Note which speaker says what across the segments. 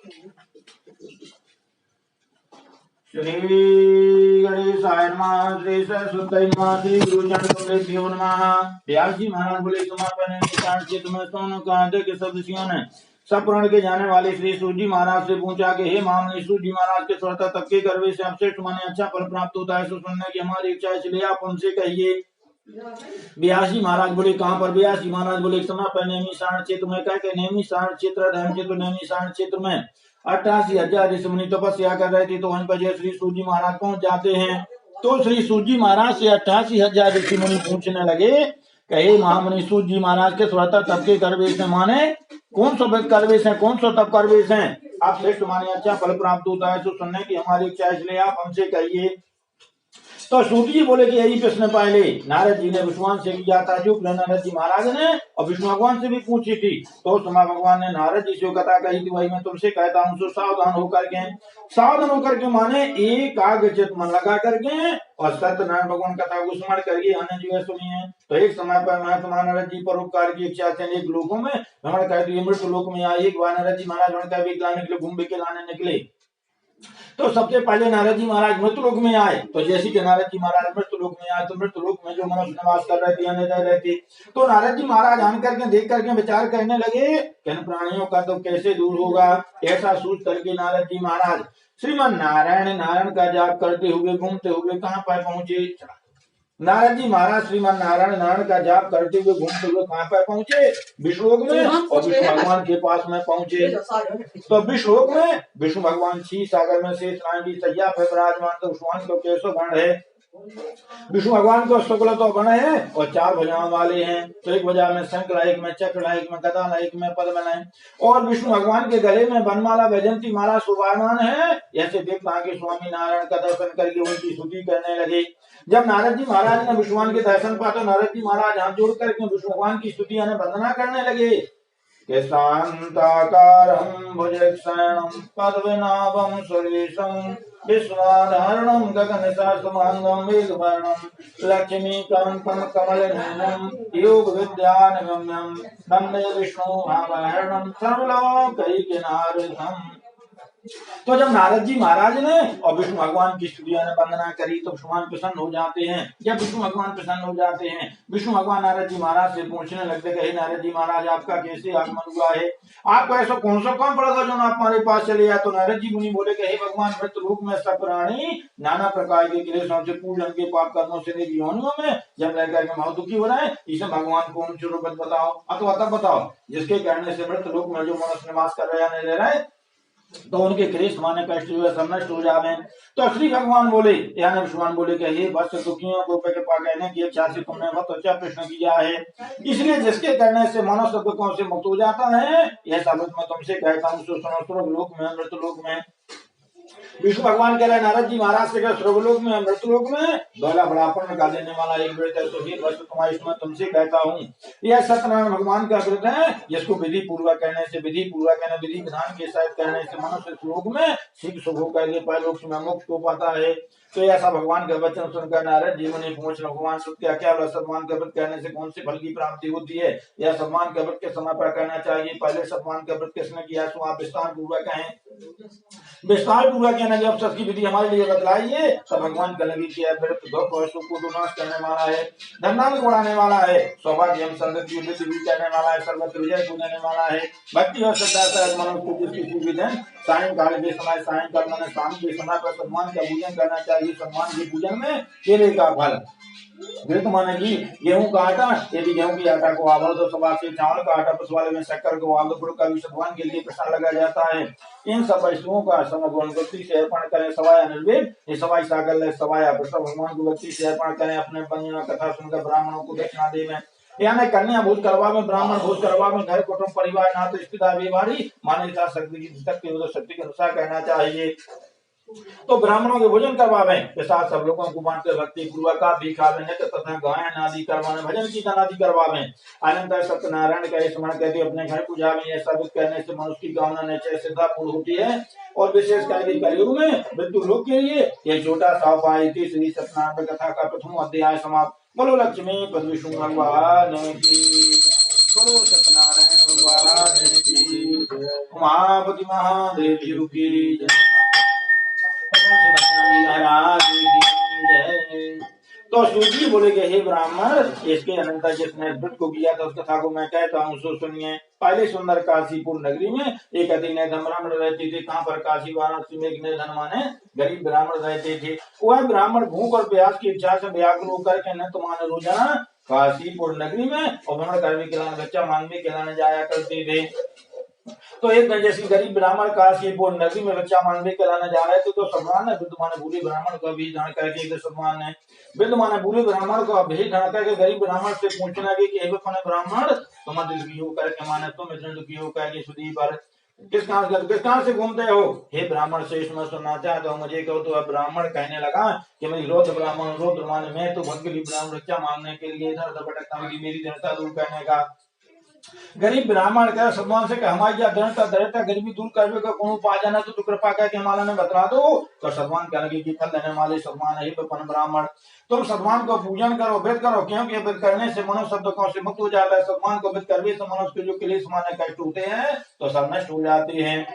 Speaker 1: श्री गणेशाय नमः, श्री सरस्वती नमः, श्री गुरुचरणों नमः। व्यास जी महाराज बोले समापन तुम्हें सोन कांटे के सब ऋषियों ने सब पुराण के जाने वाले श्री सूजी महाराज से पूछा कि हे महामुनि, सूजी महाराज के स्वतः तब के गर्वे से अपश्रेष्ठ माने अच्छा फल प्राप्त होता है, सो सुनने की हमारी इच्छा है, इसलिए आप हमसे कहिए। व्यास जी महाराज बोले कहाँ पर? व्यास जी महाराज बोले समय पर नेमी सारण क्षेत्र में। कह के नेमी सारण क्षेत्र नेमी सारण क्षेत्र में 88,000 ऋषि मुनि तपस्या कर रहे थे, तो वहीं पर जय श्री सूजी महाराज पहुंच जाते हैं। तो श्री सूजी महाराज से 88,000 ऋषि मुनि पूछने लगे, कहे महामुनि, सूजी महाराज के स्वतः तप के करवेश है, माने कौन सा करवेश है, कौन सा तप करवेश है आप श्रेष्ठ माने अच्छा फल प्राप्त होता है, तो सुनने की हमारी इच्छा, इसलिए आप हमसे कहिए। तो सूत जी बोले कि यही प्रश्न पहले नारद जी ने विष्णु से किया था, जो नारद जी महाराज ने और विष्णु भगवान से भी पूछी थी। तो समय भगवान ने नारद जी से कथा कही थी, वही मैं तुमसे कहता हूँ, सो सावधान होकर के माने एकाग्रचित मन लगा करके और सत्यनारायण भगवान कथा को स्मरण करके आने जो सुनिए। तो एक समय पर मैं तुम्हारा नारद जी परोपकार की इच्छा से एक लोकों में भ्रमण कर दिए, मृत लोक में आए। एक बार नारद जी महाराज भ्रमण कर निकले, घूम के लाने निकले। तो सबसे पहले नारद जी महाराज मृतलोक में आए। तो जैसे कि नारद जी महाराज मृतलोक में आए, तो मृतलोक में जो मनुष्य निवास कर रहे थे, आने जा रहे थे, तो नारद जी महाराज आन करके देख करके विचार करने लगे कि प्राणियों का तो कैसे दूर होगा। ऐसा सोच करके नारद जी महाराज श्रीमन नारायण नारायण का जाप करते हुए घूमते हुए कहाँ पर पहुंचे? नारद जी महाराज श्रीमान नारायण नारायण का जाप करते हुए घूमते हुए कहाँ पर पहुंचे? विष्णुलोक में। और विष्णु भगवान के पास में पहुंचे। तो विष्णुलोक में विष्णु भगवान क्षीर सागर में शेष नारायण की सैया पर विराजमान। तो भगवान को कैसो गण है? विष्णु भगवान को शुक्ल तो गण है और 4 भुजाओं वाले हैं। तो एक भुजा में शंख, एक में चक्र, एक में गदा, एक में पद्म है। और विष्णु भगवान के गले में वनमाला वैजंती माला शोभायमान है। ऐसे देवता के स्वामी नारायण का दर्शन करके उनकी स्तुति करने लगे। जब नारद जी महाराज ने विष्णु भगवान के दर्शन पाया, तो नारद जी महाराज हाथ जोड़ करके विष्णु भगवान की स्तुति यानी वंदना करने लगे। शांताकारं भुजगशयनं पद्मनाभं सुरेशं विश्वाधारणं गगनसदृशं मेघवर्णं लक्ष्मीकान्तं कमलनयनं योगविद्यानिगम्यं वन्दे विष्णुमावहरणं सर्वलोकैकनाथम्। तो जब नारद जी महाराज ने और विष्णु भगवान की स्तुति ने वंदना करी, तो भगवान प्रसन्न हो जाते हैं। जब विष्णु भगवान प्रसन्न हो जाते हैं, विष्णु भगवान नारद जी महाराज से पूछने लगते कि नारद जी महाराज आपका कैसे आगमन हुआ है? आपको ऐसा कौन सा काम पड़ा था जो आप हमारे पास चले आए? तो नारद जी मुनि बोले कि हे भगवान, मृत्यु में सब प्राणी नाना प्रकार के क्लेशों से, पूजन के पाप कर्मों से योनियों में जब रहकर के बहुत दुखी हो रहे हैं, इसे भगवान को उन बताओ अथवा तब बताओ जिसके कहने से मृत्यु लोक में जो मनुष्य निवास कर रहे हैं, रह रहे, तो उनके क्लेश माने कष्ट जो है सब नष्ट हो जावे। तो श्री भगवान बोले यानी भगवान बोले कि हे भक्त दुखियों को कृपा कहने की इच्छा से तुमने बहुत अच्छा प्रश्न किया है, इसलिए जिसके करने से मनुष्य दुखों से मुक्त हो जाता है, यह सब मैं तुमसे कहता हूँ। स्वर्गलोक में, मृतलोक में विष्णु भगवान कह रहे नारद जी महाराज से स्वर्गलोक में, मृतलोक में बड़ा बड़ापन का देने वाला एक व्रत है। तो ये व्रत तुम्हारे इसमें तुमसे कहता हूँ, यह सत्यनारायण भगवान का व्रत है, जिसको विधि पूर्वक कहने से, विधि विधान के साथ कहने से मनुष्य लोक में सिख सुख होकर के परलोक में मोक्ष को पाता है। तो ऐसा भगवान का वचन सुनकर नारद जी मुनि पूछ भगवान क्या क्या सम्मान का व्रत करने से कौन से फल की प्राप्ति होती है? यह सम्मान का व्रत के समय पर करना चाहिए? पहले सम्मान का व्रत किसने किया, तो आप विस्तार पूर्वक कहें। विस्तार पूर्वक कहना जब सबकी विधि हमारे लिए बतलाइए। तो भगवान का लगी किया व्रत को नाश करने वाला है, धन्नान को बढ़ाने वाला है, सौभाग्य एवं समृद्धि भी करने वाला है, सर्वत्र विजय को देने वाला है। भक्ति और श्रद्धा से मनुष्य को जिसकी भी दिन सायंकाल के समय, सायंकाल मैंने शाम के समय पर सम्मान का पूजन करना चाहिए। सम्मान के पूजन में केले का फल, घृत माने की गेहूं का आटा, यदि गेहूं की आटा को आवो तो सवा से चावल का आटा, पशु वाले में शक्कर को आवो, गुड़ का भी भगवान के लिए प्रसाद लगाया जाता है। इन सब वस्तुओं का समग्र भक्ति से अर्पण करें। सवाया निर्वेद ये सवाई सागर सवाया प्रसाद भगवान को भक्ति से अर्पण करें। अपने बनिया कथा सुनकर ब्राह्मणों को दक्षिणा देवें, यानी कन्या भोज करवा में, ब्राह्मण भोज करवा में, घर कुटुंब परिवार नाथ रिश्तेदार व्यवहारी मान्यता शक्ति के अनुसार कहना चाहिए। तो ब्राह्मणों के भोजन करवावे के साथ सब लोगों को बांटकर भक्ति पूर्वक आप भी खावे तथा गायन आदि करवाने, भजन कीर्तन आदि करवावे। अनंतर सत्यनारायण का स्मरण करके अपने घर पूजा में ऐसा कुछ करने से मनुष्य की कामना निश्चय सिद्धा पूर्ण होती है। और विशेष करके कलयुग में मृत्यु लोक के लिए यह छोटा सा उपाय थी। श्री सत्यनारायण कथा का प्रथम अध्याय समाप्त। बोलो लक्ष्मी पद विष्णु भगवान की, बोलो सत्यनारायण। भगवान की, उमापति महादेव की जय, महाराज की जय। तो सूजी बोले कि हे ब्राह्मण, इसके अनंतर जिसने व्रत को किया था उस कथा को मैं कहता हूँ, सो सुनिए। पहले सुंदर काशीपुर नगरी में एक अति निर्धन ब्राह्मण रहते थे। कहाँ पर? काशी वाराणसी में एक निर्धन माने गरीब ब्राह्मण रहते थे। वह ब्राह्मण भूख और प्यास की इच्छा से व्याकुल होकर के न तो माने रोजाना काशीपुर नगरी में और भ्रमण करने के लिए बच्चा मांगने के लिए जाया करते थे। तो एक दिन जैसी गरीब ब्राह्मण काशीपुर नगरी में बच्चा मांगने के लाने जा रहे थे, तो सम्मान है विद्यमान बूढ़े ब्राह्मण को भी जान करके सम्मान है विद्यमान बूढ़े ब्राह्मण को भी जान करके गरीब ब्राह्मण से पूछने लगे कि ब्राह्मण तुम दुखी होकर के माने तुम इतने दुखी होकर के सुधी पर किस कहां से घूमते हो? हे ब्राह्मण से इसमें सुनना चाहता हूँ मुझे कहो। तो अब ब्राह्मण कहने लगा कि मेरी रौद्र ब्राह्मण रौद्र माने मैं तो बहुत गरीब ब्राह्मण बच्चा मांगने के लिए इधर उधर भटकता हूँ, मेरी दृढ़ता दूर करने का। गरीब ब्राह्मण का सम्मान से हमारी दरिद्रता गरीबी दूर करने का कौन उपाय जाना तो तू कृपा करके हमारा ने बता दो। तो सम्मान करने की फल देने वाले सम्मान है ब्राह्मण, तुम सम्मान को पूजन करो, व्रत करो, क्योंकि व्रत करने से मनुष्य सब दुखों से मुक्त हो जाता है। सम्मान को व्रत करने से मनुष्य के जो क्लेश माने कष्ट होते हैं तो सब नष्ट हो जाते हैं।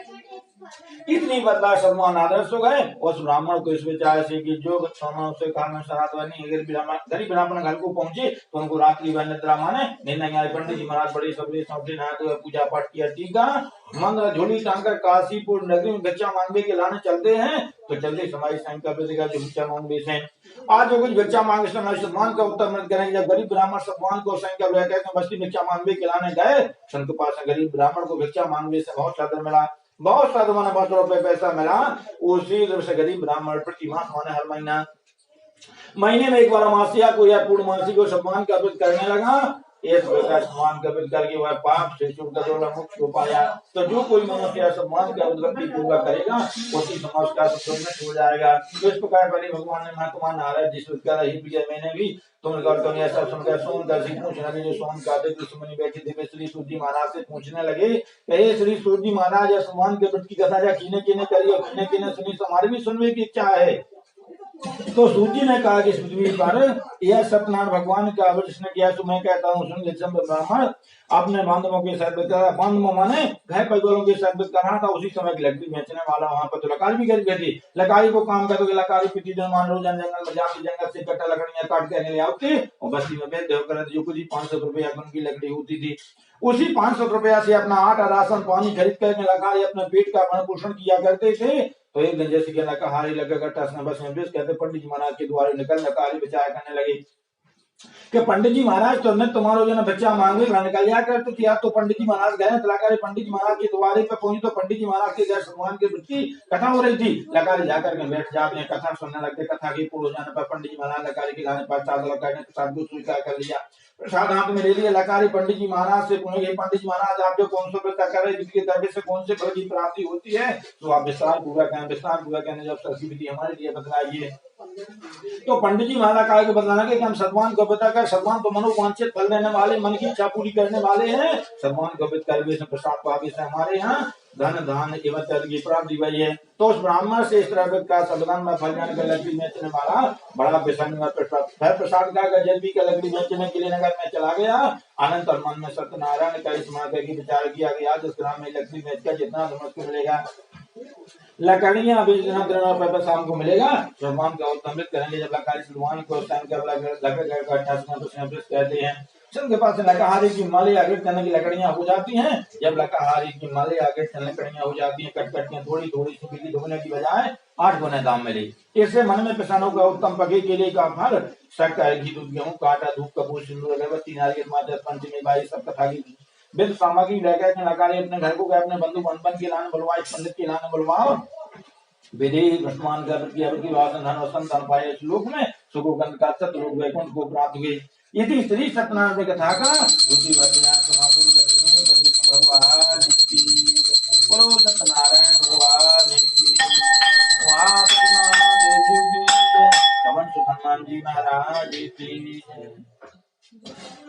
Speaker 1: इतनी बदला सम्मान आदर्श हो गए। उस ब्राह्मण को इस विचार से कि जो से कारण गरीब ब्राह्मण घर को पहुंचे तो उनको रात्रि भर निद्रा माने नहीं आए। पंडित जी महाराज बड़े सबरे सौंपे नहाते हुए पूजा पाठ किया, टीका मंत्र झोली टांगकर काशीपुर नगरी में बच्चा मांगने के लाने चलते हैं। तो चलते समय संकल्प देगा जो बच्चा मांगने से आज जो कुछ बच्चा मांगे समय सम्मान का उत्तर मत करेंगे। जब गरीब ब्राह्मण सम्मान को संकल्प लेकर बस्ती भिक्षा मांगने के लाने गए, संत के पास गरीब ब्राह्मण को भिक्षा मांगने से बहुत साधन मिला, बहुत साधु माने बहुत रुपए पैसा मिला। उसी तरह से गरीब ब्राह्मण प्रति मास माने हर महीने में एक बार अमावस्या को या पूर्णमासी को सम्मान का व्रत करने लगा। इस प्रकार सम्मान का व्रत करके वह पाप से मुक्त हो पाया। तो जो कोई मनुष्य सम्मान का व्रत पूरा करेगा उसी समाज का सुख हो जाएगा। तो इस प्रकार पहले भगवान ने महात्मा नारायण जिस मैंने भी तुम गौतम ऐसा सुनकर सोनकर से पूछने लगे। जो सोन का दुश्मनी बैठे थे श्री सूर्य महाराज से पूछने लगे, श्री सूर्य महाराज सम्मान के व्रत की कथा किने किने करी और किने किने सुनी, हमारी भी सुनने की इच्छा है। तो सूजी ने कहा कि पृथ्वी पर यह सत्यनारायण भगवान का जिसने किया तो मैं कहता हूँ सुन ब्राह्मण अपने बांधवों के साथ बांधवों माने घर परिवारों के साथ कर रहा था। उसी समय की लकड़ी बेचने वाला वहां पर तो लकारी भी कर गई थी। लकारी को काम करते लकारी पीती मान रोज जंगल में जाती, जंगल से कट्टा लकड़ियां काट के ले आते और बस्ती में बेच देकर जो कुछ 500 रुपया उनकी लकड़ी होती थी। उसी 500 रुपया से अपना आटा राशन पानी खरीद कर लकारी अपने पेट का भरण पोषण किया करते थे। तो एक दिन जैसे कि लकहारी लगा बस में कहते पंडित जी महाराज के द्वारे निकल लकहारी बचाया करने लगे कि पंडित जी महाराज तो तुम्हारो जो बच्चा मांगे निकल जाया करते थे। तो पंडित जी महाराज गए लकारी पंडित जी महाराज के द्वारे पे पहुंची तो पंडित जी महाराज के घर सम्मान के प्रति कथा हो रही थी। लकारी जाकर के बैठ जाते हैं, कथा सुनने लगते। कथा के पूर्ण हो जाने पर पंडित जी महाराज लकारी के लाने पर प्रसाद लगाने प्रसाद को स्वीकार कर लिया, प्रसाद हाथ में ले लिया। लकारी पंडित जी महाराज से पूछे पंडित जी महाराज आप जो कौन सा व्रत कर रहे हैं जिसके तरफ से कौन से फल की प्राप्ति होती है, तो आप विस्तार पूरा करें। विस्तार पूरा करने जब सरसी विधि हमारे लिए बतलाइए। तो पंडित जी महाराज कहा कि बतलाना कि हम सद्मान को बताकर सद्मान तो मनोवांछित फल देने वाले मन की इच्छा पूरी करने वाले हैं। सद्मान को करवे से प्रसाद पावे से हमारे यहाँ धन धान एवं तर्क की प्राप्ति हुई है। तो उस ब्राह्मण से इस तरह का सदन में फल जाने का लकड़ी बेचने वाला बड़ा प्रसन्न प्रसाद का जल्दी का लकड़ी बेचने के लिए नगर में चला गया। अनंत और मन में सत्यनारायण का स्मरण करके विचार किया गया जिस ग्राम में लकड़ी बेचकर जितना धनुष मिलेगा लकड़ियां बेचना शाम को मिलेगा। भगवान का उत्तम करेंगे। जब लकारी भगवान को कहते हैं के पास लकहारी की माले आगे करने की लकड़ियां हो जाती हैं। जब लकहारी की माले आगे लकड़ियां हो जाती हैं कट कट के थोड़ी थोड़ी सुखी धोने की बजाय 8 गुने दाम मिले। इससे मन में किसानों का उत्तम पके केले का फल शक्कर घी दूध गेहूं काटा धूप कपूर सिंदूर अगरबत्ती नारियल माता पंचमी बाई सब कथा की बिल सामग्री लेकर के लकारी अपने घर को गए। अपने बंधु बंधन के लाने बुलवाए, पंडित के लाने बुलवाओ। विधि ब्रह्मांड की वासन धन और संतान पाए श्लोक में सुखोगंध का सतलोक वैकुंठ को प्राप्त हुए। यदि श्री सत्यनारायण कथा का भगवान सत्यनारायण भगवान जी महाराज की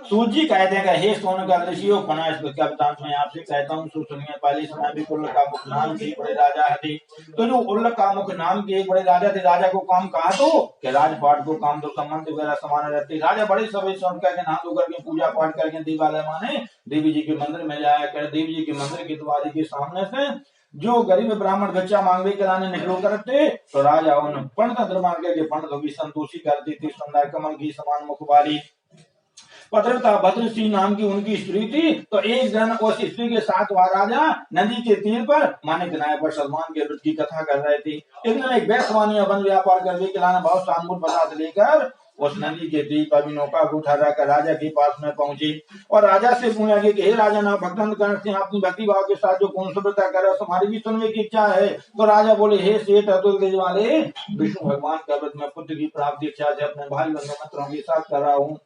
Speaker 1: सूत जी कहते हैं कि हे सोनकर ऋषियों पुनः इस वृत्तांत में आपसे कहता हूँ सुनिए। पहले समय भी उल्ल का मुख नाम के बड़े राजा थे। तो जो उल्ल का मुख नाम के एक बड़े राजा थे, राजा को काम कहा तो कि राजपाट को काम तो संबंध वगैरह समान रहते। राजा बड़े सभी स्वर्ण करके नहा धो करके पूजा पाठ करके देवालय माने देवी जी के मंदिर में जाया कर। देवी जी के मंदिर के द्वार के सामने से जो गरीब ब्राह्मण भिक्षा मांगने के लाने निकलो करते तो राजा उन पंडित द्रमांगे के पंडितों की संतोषी करती थी। सुंदर कमल की समान मुख वाली पत्रता भद्रसी नाम की उनकी स्त्री थी। तो एक दिन उस स्त्री के साथ वह राजा नदी के तीर पर माने किनारे पर सलमान के व्रत की कथा कर रहे थे। एक दिन एक वैश्यवानी अपन व्यापार करने के लाने बहुत शानमूल पदार्थ लेकर उस नदी के तीर पर भी नौका को उठा कर राजा के पास में पहुंची और राजा से पूछा कि हे राजा ना भक्तन करते हैं अपनी भक्ति भाव के साथ जो कौन सुव्रता कर तुम्हारी भी सुनने की इच्छा है। तो राजा बोले हे सेठ अतुल देश वाले विष्णु भगवान का व्रत में पुत्र की प्राप्ति इच्छा से अपने भाई बंधु मित्रों के साथ कर रहा हूँ।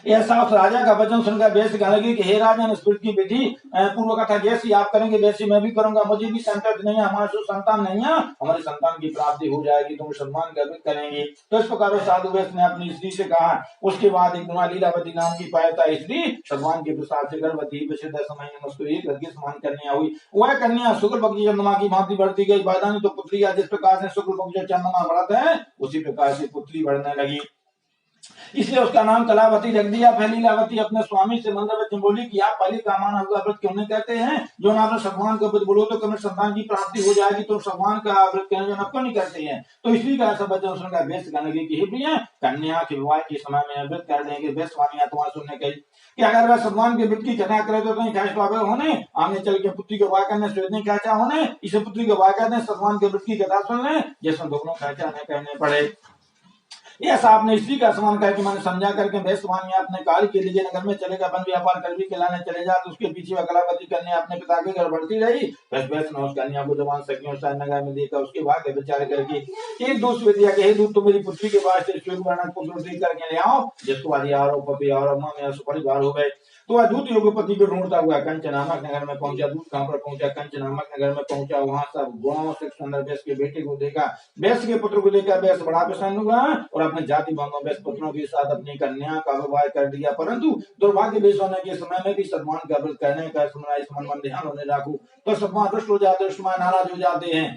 Speaker 1: ऐसा उस राजा का वचन सुनकर वैश्य कहने लगी कि हे राजन इस व्रत की विधि पूर्व कथा जैसी आप करेंगे वैसी मैं भी करूंगा। मुझे भी संकट नहीं है, हमारे संतान नहीं है, हमारे संतान की प्राप्ति हो जाएगी तो सम्मान का व्रत करेंगे। तो इस प्रकार साधु वैश्य ने अपनी स्त्री से कहा। उसके बाद एक लीलावती नाम की पायता स्त्री भगवान के प्रसाद से गर्भवती विशुद्ध समय में उसको एक करके स्नान कन्या हुई। वह कन्या शुक्ल पक्ष चंद्रमा की भांति बढ़ती गई। बादानी तो पुत्री जिस प्रकार से शुक्ल पक्ष चंद्रमा बढ़ता है उसी प्रकार से पुत्री बढ़ने लगी, इसलिए उसका नाम कलावती रख दिया। फिर लीलावती अपने स्वामी से मंदिर में बोली कि आप पहले का माना हुआ व्रत क्यों नहीं कहते हैं, जो ना अपने भगवान का व्रत बोलो तो कभी संतान की प्राप्ति हो जाएगी, तो भगवान का व्रत कहने जो क्यों नहीं करते हैं। तो इसलिए का ऐसा वचन सुनकर वैश्य कहने लगी कि प्रिय कन्या के विवाह के समय में व्रत कर देंगे। वैश्यवाणी आत्मा सुनने गई कि अगर वह भगवान के व्रत की कथा करे तो कहीं होने आगे चल के पुत्री को वाह करने सोचने क्या होने इसे पुत्री को वाह कहते हैं। भगवान के व्रत की कथा सुन ले जिसमें दोनों कहचा न कहने पड़े। ऐसा आपने स्त्री का सम्मान करके मैंने समझा करके वैश्यवाणी अपने काल के लिए नगर में चलेगा वन व्यापार कर भी खिलाने चले जा। तो उसके पीछे कलावती कन्या अपने पिता के घर बढ़ती रही। वैश्य ने उस कन्या को जवान सखियों से नगर में देखा। उसके बाद विचार करके एक दूसरे दिया कि हे दूत तो मेरी पुत्री के पास पुत्र करके ले आओ जिसको आदि आरोप परिवार हो गए। तो वह दूत योगपति को ढूंढता हुआ कंच नामक नगर में पहुंचा। दूत कहां पर पहुंचा, कंच नामक नगर में पहुंचा। वहां सब गांव से सुंदर वैश्य के बेटे को देखा, वैश्य के पुत्र को देखा। वैश्य बड़ा प्रसन्न हुआ और अपने जाति बांधों वैश्य पुत्रों के साथ अपनी कन्या का विवाह कर दिया। परंतु दुर्भाग्य वैश्य होने के समय में भी सम्मान का व्रत करने का सम्मान ध्यान होने रखो तो सम्मान रुष्ट हो जाते, नाराज हो जाते हैं।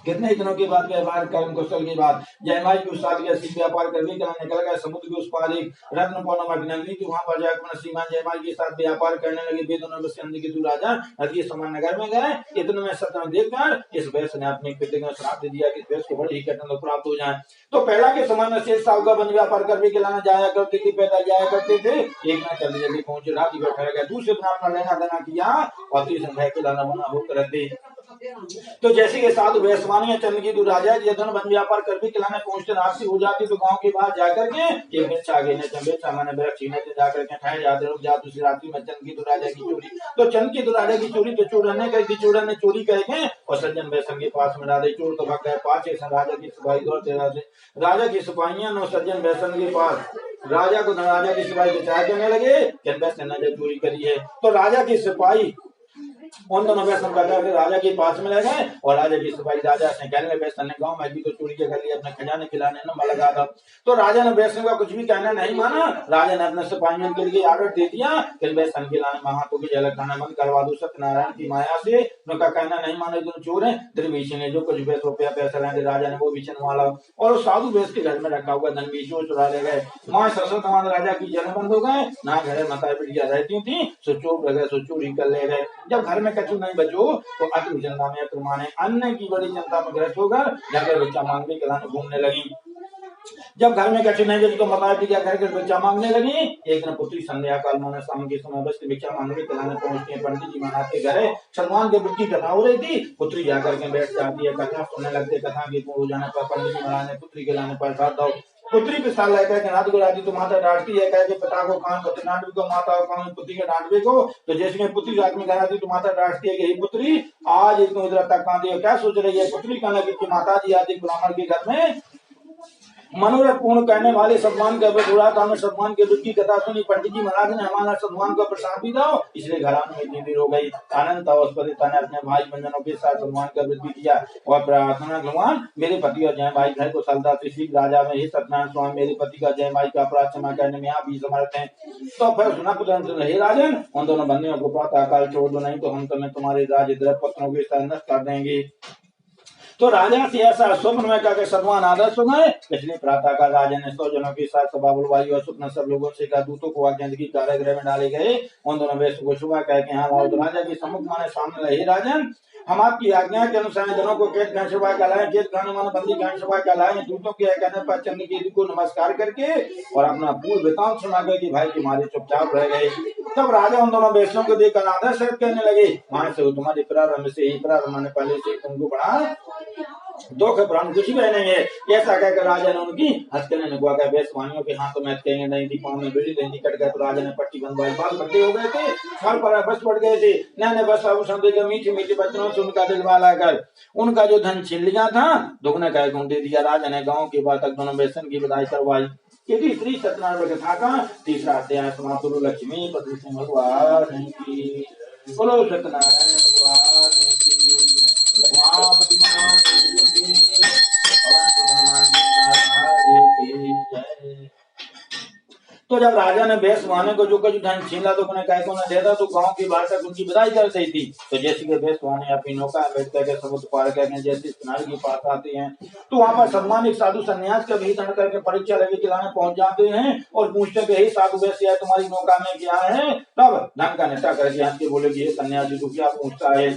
Speaker 1: कितने दिनों के बाद व्यापार कर्म कौशल के बाद जयमाई की उस साल के अस्सी व्यापार करने के लिए निकल गए। समुद्र के उस पार एक रत्न पौर्णमा की नगरी थी। वहां पर जाकर सीमा जयमाई के साथ व्यापार करने लगे। वे दोनों के राजा नदी समान नगर में गए। इतने में सत्य देखकर इस वैश्य ने अपने पिता को श्राप दे दिया कि इस वैश्य को बड़ी ही कठिन प्राप्त हो जाए। तो पहला के समय में शेष साहू का वन व्यापार करने के लाना जाया करते थे, पैदल जाया करते थे। एक दिन जल्दी जल्दी पहुंचे, रात ही बैठा गया। दूसरे दिन अपना लेना देना किया और तीसरे दिन के लाना बना होकर दे। तो जैसे के साधु वैश्यवाणी चंद की राजा धन वन व्यापार करके खिलाने पहुंचते राशि हो जाती। तो गांव के बाहर जाकर के एक बेच आगे जाकर के ठहर जाते लोग। जा दूसरी रात्रि में चंद की राजा की चोरी। तो चंद की राजा की चोरी तो चोर ने कही, चोर ने चोरी करके और सज्जन वैश्य के पास में डाले। चोर तो भाग गए। पांच राजा की सिपाही दौड़ते राजा की सिपाहियां ने सज्जन वैश्य के पास राजा को राजा की सिपाही बचाए करने लगे कि वैश्य ने चोरी करी है। तो राजा की सिपाही उन दोनों वैश्य करके राजा के पास में ले गए और राजा की सिपाही राजा से कहने लगे वैश्य ने गांव में भी तो चोरी कर लिया, अपने खजाने खिलाने न लगा था। तो राजा ने वैश्य का कुछ भी कहना नहीं माना। राजा ने अपने सिपाहियों के लिए आर्डर दे दिया कि वैश्य के लाने महात्मा की जल खाना बंद करवा दो। सत्यनारायण की माया से उनका कहना नहीं माने दोनों चोर है। द्रविशी ने जो कुछ वैश्य रुपया पैसा लेंगे राजा ने वो बीचन वाला और साधु वैश्य के घर में रखा हुआ धन भी चुरा ले गए। माँ सरस्वती राजा की जल बंद हो गए, ना घर माता बेटियां रहती थी, सो चोर लगे सो चोरी कर ले गए। जब घर में कछु नहीं बचो तो अति जनता में अक्रमाने अन्न की बड़ी जनता में ग्रस्त होकर घर बच्चा मांगने के लाने घूमने लगी। जब घर में कछु नहीं बची तो माता पिता घर बच्चा मांगने लगी। एक दिन पुत्री संध्या काल माने शाम के समय बस भिक्षा मांगने के लाने पहुंचती है। पंडित जी महाराज के घर सलमान के बुद्ध की कथा हो रही थी। पुत्री जाकर के बैठ जाती है, कथा सुनने लगते। कथा की पूर्ण हो जाने पर पंडित जी महाराज ने पुत्री के लाने प्रसाद दो। पुत्री के साथ लेकर के नाथ को राजी तो माता डांटती है, कह के पिता को कहां पुत्र डांटवे को, माता को कहां पुत्री के डांटवे को। तो जैसे में पुत्री रात में घर आती तो माता डांटती है कि पुत्री आज इतने इधर तक कांदी है, क्या सोच रही है। पुत्री कहने लगी कि माता जी आज ब्राह्मण के घर में मनोरथ पूर्ण करने वाले सम्मान का बुरा था। हमें सम्मान के वृत्ति की कथा सुनी। पंडित जी महाराज ने हमारा सम्मान का प्रसाद भी दो, इसलिए घराने में इतनी देर हो गई। आनंद अवस्पति ने अपने भाई बंधनों के साथ सम्मान का वृद्धि किया और प्रार्थना भगवान मेरे पति और जय भाई घर को सलता श्री राजा में ही सत्यनारायण स्वामी मेरे पति का जय भाई का अपराध क्षमा करने में आप भी समर्थ हैं। तो फिर सुना पुत्र हे राजन, उन दोनों बंदियों को प्रातः काल छोड़ दो, नहीं तो हम तुम्हें तुम्हारे राज्य द्रव्य पत्रों के साथ नष्ट कर देंगे। तो राजा से ऐसा स्वप्न में कहकर सदवान आदर्श हो गए। इसलिए प्रातः का राजा ने 100 जनों के साथ सभा बुलवाई और स्वप्न सब लोगों से कहा दूतों को आज्ञा दी कारागृह में डाले गए। उन दोनों वेश को सुबह कह के यहाँ आओ। तो राजा के सम्मुख माने सामने रहे राजन, हम आपकी आज्ञा के अनुसार जनों को कैद खाने सभा कहलाए, कैद खाने माने बंदी खाने सभा कहलाए। दूतों के कहने पर चंद्रकेतु को नमस्कार करके और अपना पूर्व वृतांत सुना गए कि भाई तुम्हारे चुपचाप रह गए। तब राजा उन दोनों वेशों को देखकर आदर से कहने लगे, मान से तुम्हारे प्रारंभ से ही प्रारंभ मैंने पहले से तुमको बढ़ा दुख प्राण कुछ भी नहीं है। ऐसा कहकर राजा ने उनकी हथकने ने गुआ बेसवानियों के हाथों में हथकने नहीं थी, पांव में बेड़ी नहीं कट गए। तो राजा ने पट्टी बंधवाई, बाल बड्डे हो गए थे, छाल पर बस पड़ गए थे। नैने बस आभूषण देकर मीठे मीठे बच्चों से उनका दिल बहला कर उनका जो धन छीन लिया था दुगना कह दे दिया। राजा ने गाँव के बाद तक दोनों बेसन की विदाई करवाई। क्योंकि श्री सत्यनारायण कथा का तीसरा अध्याय समाप्त। लक्ष्मी पति सिंह भगवान की बोलो, सत्यनारायण भगवान की। तो जब राजा ने बेसवाने को जो कुछ धन छीना तो उन्हें कह को न देता, तो गांव की बाहर तक उनकी विदाई कर दी थी। तो जैसे कि बेसवाने अपनी नौका बैठ करके समुद्र पार करके जैसे किनारे के पास आते हैं तो वहां पर सम्मानित साधु सन्यास का भीतर करके परीक्षा लगे खिलाने पहुंच जाते हैं और पूछते कि हे साधु वैसे है तुम्हारी नौका में क्या है। तब धन का नेता करके हंस के बोले कि सन्यासी तो क्या पूछता है,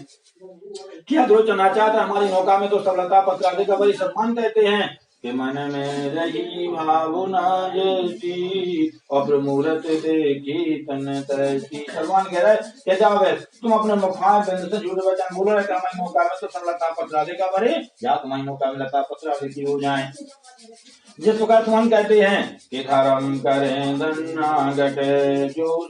Speaker 1: क्या द्रोचना चाहता है। हमारी नौका में तो सबलता पत्र का बड़ी सम्मान कहते हैं कि मन में रही भावना जैसी और मूर्त देखी तन तैसी। सलमान कह रहा है क्या जाओ तुम अपने मुखार बिंद से झूठ वचन बोल रहे हमारी नौका में तो सबलता पत्र का भरे या तुम्हारी नौका में लता पत्र की हो जाए। जिस प्रकार तुम कहते हैं कि धर्म करें धन्ना घटे जो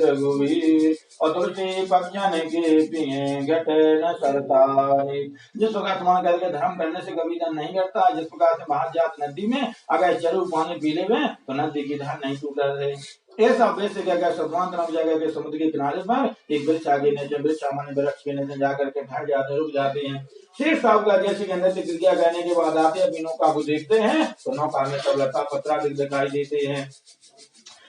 Speaker 1: रघुवीर और तुलसी पक्षन के पिए घटे न सरताई। जिस प्रकार तुम कहते धर्म करने से कभी धन नहीं घटता, जिस प्रकार से बाहर जात नदी में अगर चलो पानी पी ले तो नदी की धार नहीं टूट रहे। ऐसा वैसे क्या जगह के समुद्र के किनारे पर एक वृक्ष आगे नीचे वृक्ष सामान्य वृक्ष के नीचे जाकर के ठहर जाते रुक जाते हैं। शेष साहब का जैसे के नृत्य क्रिया करने के बाद आते हैं नौका को देखते हैं तो नौका में सब लता पत्रा दिखाई देते हैं।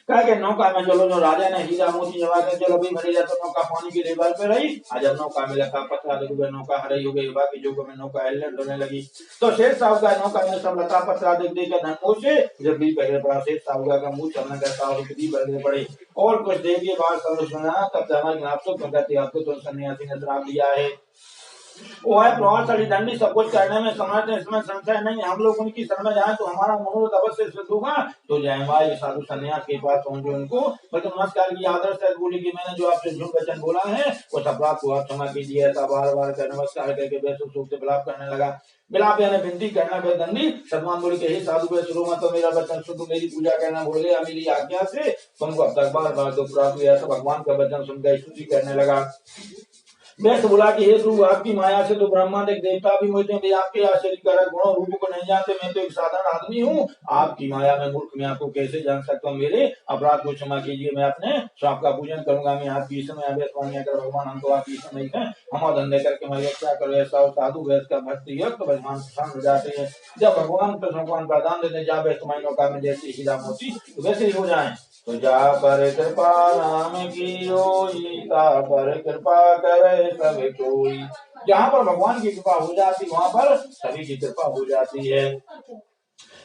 Speaker 1: कहा कि नौका में चलो जो राजा ने हीरा मोती जमा कर चलो भी भरी जाए तो नौका पानी के लेवल पे रही। आज जब नौका में लता पत्रा देखो नौका हरी हो गई, बाकी जो में नौका हेलने होने लगी। तो शेष साहब का नौका में सब लता पत्रा देख धन से जब भी पहले पड़ा शेष साहब का मुंह चलने करता और भी बदले पड़े और कुछ देर के बाद सब सुना तब हमारे आपको कहते आपको तो सन्यासी ने श्राप दिया है। वो है प्रभावशाली दंडी सब कुछ करने में समर्थ है, इसमें संशय नहीं। हम लोग उनकी शरण में जाए तो हमारा मनोरथ अवश्य सिद्ध होगा। तो जयमाई साधु सन्यास के पास पहुंचे उनको तो नमस्कार की आदर से बोली कि मैंने जो आपसे झूठ वचन बोला है वो अपराध को आप क्षमा कीजिए। ऐसा बार बार कर नमस्कार करके वैसे सूख से विलाप करने लगा। विलाप यानी विनती करना वे दंडी सदमान बोले कि हे साधु वे शुरू में तो मेरा वचन शुद्ध मेरी पूजा करना भूल गया, मेरी आज्ञा से तुमको अब तक बार बार तो प्राप्त हुआ। ऐसा भगवान का वचन सुनकर स्तुति करने लगा। वैसे बोला कि हे प्रभु आपकी माया से तो ब्रह्मांड देवता भी मुझे भी आपके आश्चर्य कर गुणों रूप को नहीं जानते। मैं तो एक साधारण आदमी हूँ, आपकी माया में मूर्ख मैं आपको कैसे जान सकता हूँ। मेरे अपराध को क्षमा कीजिए, मैं अपने स्वाप का पूजन करूंगा। मैं आपकी समय कर भगवान हम तो आपकी समय है हम धंधे करके मैं क्या करो। ऐसा साधु वैस का भक्ति योग तो भगवान प्रसन्न हो जाते हैं। जब भगवान भगवान प्रदान देते जा वैसे तुम्हारी नौका में जैसे हीरा मोती तो वैसे ही हो जाए। तो जा पर कृपा नाम की ता पर कृपा करे सब कोई। जहाँ पर भगवान की कृपा हो जाती वहाँ पर सभी की कृपा हो जाती है।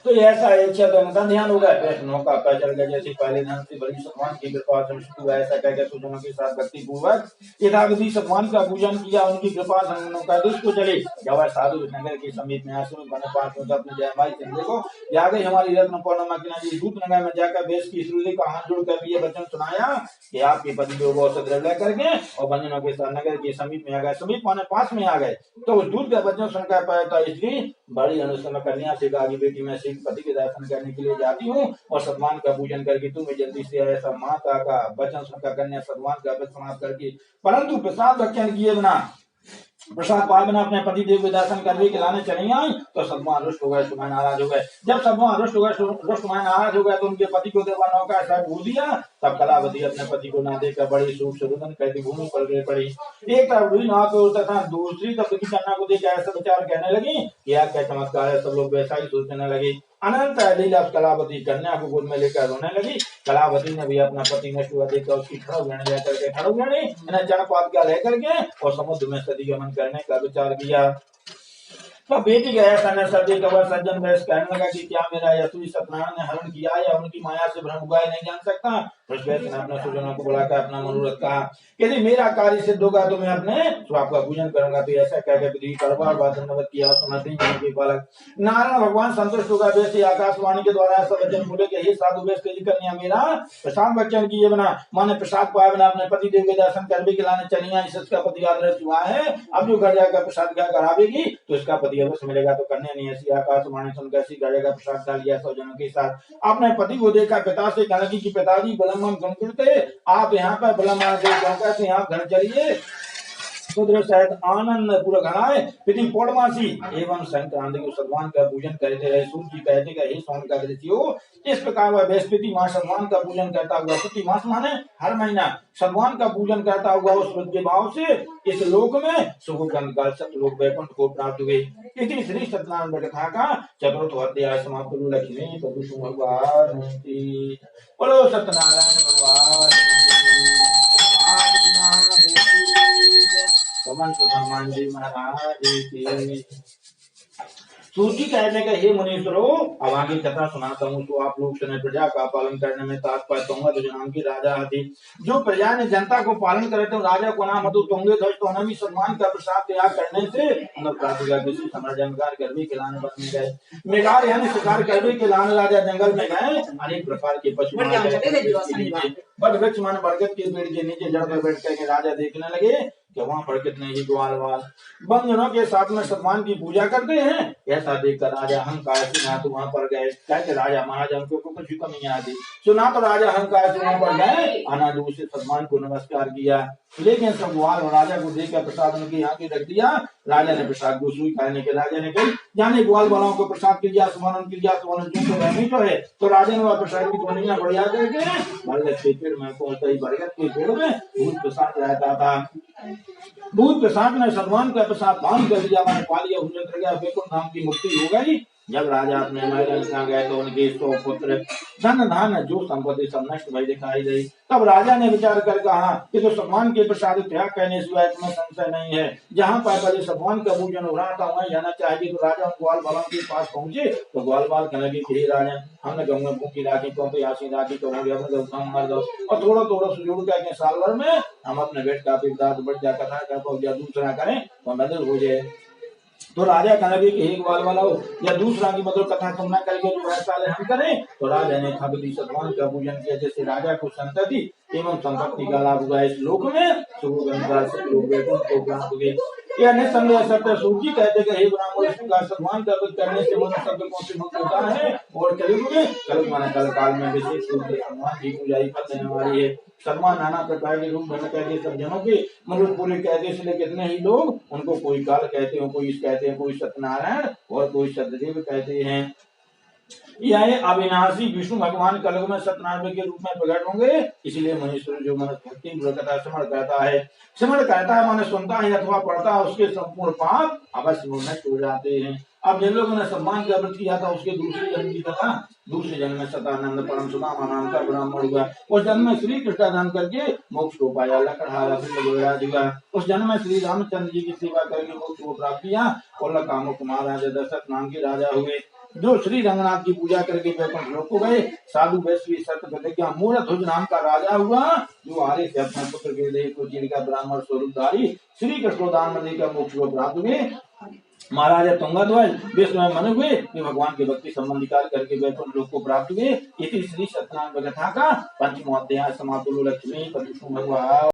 Speaker 1: तो ऐसा इच्छा ध्यान होगा नौका पर चल गया जैसे पहले धन से बड़ी भगवान की कृपा से ऐसा कहकर सुजनों के साथ भक्ति पूर्वक यथाविधि भगवान का पूजन किया। उनकी कृपा से नौका दुष्ट चले। जब साधु नगर के समीप में आश्रम बने पास में अपने जयमाई चंद्र को आ गई। हमारी रत्न पौर्णिमा की दूत नगर में जाकर बेश की श्रुति का हाथ जोड़ कर ये वचन सुनाया कि आपके पति को बहुत द्रव्य करके और बंधनों के साथ नगर के समीप में आ गए। समीप माने पास में आ गए। तो उस दूत का वचन सुनकर पाया इसलिए बड़ी अनुष्ठा कन्या से कहा बेटी में पति के दर्शन करने के लिए जाती हूँ और सदमान का पूजन करके तुम्हें जल्दी से ऐसा माता का वचन सुनकर कन्या सदमान का समाप्त करके परंतु प्रसाद भक्षण किए बिना प्रसाद पाए बिना अपने पति देव के दर्शन करने के लाने चली आई तो सदमान रुष्ट हो गए, सुमय नाराज हो गए। जब सदमान रुष्ट हो गए, रुष्ट सुमय नाराज हो गए तो उनके पति को देवानों का ऐसा भूल दिया। तब कलावती अपने पति को ना देखकर बड़ी सूख से रुदन कहती भूमि पर गिर पड़ी। एक तरफ रुई नाव पे उड़ता था, दूसरी तरफ की कन्या को देख ऐसा विचार कहने लगी कि यार क्या चमत्कार है। सब लोग वैसा ही सोचने लगे। अनंत लीला कलावती कन्या को गोद में लेकर रोने लगी। कलावती ने भी अपना पति नष्ट हुआ देखकर उसकी खड़ो गणी इन्हें जनपात का लेकर के और समुद्र में सदी गमन करने का विचार किया। तो बेटी गया सन सदी कबर सज्जन वैस कहने लगा कि क्या मेरा यशवी सत्यनारायण ने हरण किया या उनकी माया से भ्रम हुआ नहीं जान सकता। वैश्य ने अपने सुजनों को बुलाकर अपना मनोरथ कहा कि यदि मेरा कार्य सिद्ध होगा तो मैं अपने स्वाप का पूजन करूंगा। तो ऐसा कहकर पृथ्वी करवा धन्यवाद किया। समझते बालक नारायण भगवान संतुष्ट होगा। वैसे आकाशवाणी के द्वारा ऐसा वचन बोले कि हे साधु वैश्य तेरी कन्या मेरा प्रसाद वचन किए बिना माने प्रसाद पाए बिना अपने पति देव के दर्शन करने के लाने चली आई। इसका पति आदर्श हुआ है। अब जो घर जाकर प्रसाद क्या करावेगी तो इसका पति अवश्य मिलेगा। तो कन्या ने ऐसी आकाशवाणी सुनकर ऐसी घर जाकर प्रसाद खा लिया। स्वजनों के साथ अपने पति को देखा। पिता से कहने लगी कि पिताजी बलम संस्कृत आप यहाँ पर बलम यहाँ घर चलिए। सुदृढ़ सहित आनंद पूर्वक घनाए पिति पौर्णमासी एवं संक्रांति को सदवान का पूजन करते रहे। सूर्य जी कहते कि हे सोन का दृश्यो इस प्रकार वह बृहस्पति मास सदवान का पूजन करता हुआ, प्रति मास माने हर महीना सदवान का पूजन करता हुआ उस के भाव से इस लोक में सुगंध काल सतलोक वैकुंठ को प्राप्त हुए। इति श्री सत्यनारायण कथा का चतुर्थ अध्याय समाप्त। लक्ष्मी प्रभु भगवान बोलो सत्यनारायण भगवान भगवान जी महाराज की। सूची कहने का हे मुनीश्वरों अब आगे कथा सुनाता हूँ तो आप लोग सुने। प्रजा का पालन करने में तात्पर्य तुंगा जो नाम की राजा थी। जो प्रजा ने जनता को पालन करे तो राजा को नाम तो तुंगे ध्वज तो हमें भी सम्मान का प्रसाद त्याग करने से किसी समरजनकार करवी के लाने बन गए। मेघार यानी शिकार करवी के लाने राजा जंगल में गए। अनेक प्रकार के पशु बट वृक्ष मान बरगद के पेड़ के नीचे जड़ पर बैठ कर राजा देखने लगे कि वहां पर कितने ही ग्वाल वाल बंधनों के साथ में सम्मान की पूजा करते हैं। ऐसा देखकर राजा अहंकार से ना तो वहां पर गए। कहते राजा महाराजा उनको कुछ कमी आती सुना तो राजा अहंकार से वहां पर गए। अनाज से सम्मान को नमस्कार किया। लेकिन सब ग्वाल राजा को देखकर प्रसाद उनकी आंखें रख दिया। राजा ने प्रसाद को सुई खाने के राजा ने कही जाने ग्वाल वालों को प्रसाद क्रिया सुमन क्रिया तो है। तो राजा ने वह प्रसाद की ध्वनियां बढ़िया करके बरगद के पेड़ में पहुंचते ही बरगद के पेड़ में भूत प्रसाद रहता था। भूत प्रसाद ने सदवान का प्रसाद पान कर दिया। मैंने पा लिया हुजत गया वैकुंठ धाम की मुक्ति हो गई। जब राजा अपने महल में गए तो उनके 100 पुत्र धन धान जो संपत्ति सब नष्ट भई दिखाई दी। तब राजा ने विचार कर कहा कि तो सम्मान के प्रसाद त्याग करने सिवाय इसमें संशय नहीं है। जहाँ पर सम्मान का पूजन हो रहा था वहीं जाना चाहिए। तो राजा ग्वाल बालों के पास पहुंचे तो ग्वाल बाल कहने लगे राजा हमने गंगा भूखी राखी तो आसी राखी तो मर दो और थोड़ा थोड़ा सुजुड़ करके साल भर में हम अपने बेट का बढ़ जा कथा कर दूसरा करें तो बदल हो जाए। तो राजा कहने लगे कि एक बाल वाला हो या दूसरा की मतलब कथा तुम ना करके जो ऐसा हम करें। तो राजा ने खबरी सदवान का पूजन किया जैसे राजा को संतति एवं संपत्ति का लाभ हुआ। इस लोक में यह निसंदेह सत्य सूची कहते कि हे ब्राह्मण का सम्मान करने से मनुष्य शब्द कौन से मुक्त होता है। और कलयुग माने कल काल में विशेष रूप से सम्मान की पूजा ही करने वाली है। सम्मान नाना प्रकार के रूप में कहते सब जनों के मनुष्य पूरे कहते इसलिए कितने ही लोग उनको कोई काल कहते हैं, कोई कहते हैं, कोई सत्यनारायण और कोई सत्यदेव कहते हैं। यह अविनाशी विष्णु भगवान कलयुग में सत्यनारायण के रूप में प्रकट होंगे। इसलिए मनुष्य जो मनुष्य भक्ति कथा स्मरण करता है माने सुनता है अथवा पढ़ता है उसके संपूर्ण पाप अवश्य नष्ट हो जाते हैं। अब जिन लोगों ने सम्मान का व्रत किया था उसके दूसरे जन्म की कथा दूसरे जन्म में सतानंद परम सुदामा नाम का ब्राह्मण हुआ। उस जन्म में श्री कृष्ण दान करके मोक्ष को पाया। लकड़हारा हुआ। उस जन्म में श्री रामचंद्र जी की सेवा करके मोक्ष को प्राप्त किया। और लकामुख महाराजा दशरथ नाम के राजा हुए जो श्री रंगनाथ की पूजा करके वैकुंठ लोक को गए। साधु वैश्वी सत्य प्रतिज्ञा मूर्धध्वज नाम का राजा हुआ जो आर्य से अपने पुत्र के देह को चीर का ब्राह्मण स्वरूपधारी श्री कृष्णोदान मंदिर का मोक्ष को प्राप्त हुए। महाराजा तुंगध्वज विश्व में मन हुए कि भगवान के भक्ति संबंधी कार्य करके वैकुंठ लोक को प्राप्त हुए। इसी श्री सत्यनारायण कथा का 5वां अध्याय समाप्त। लक्ष्मी भगवान।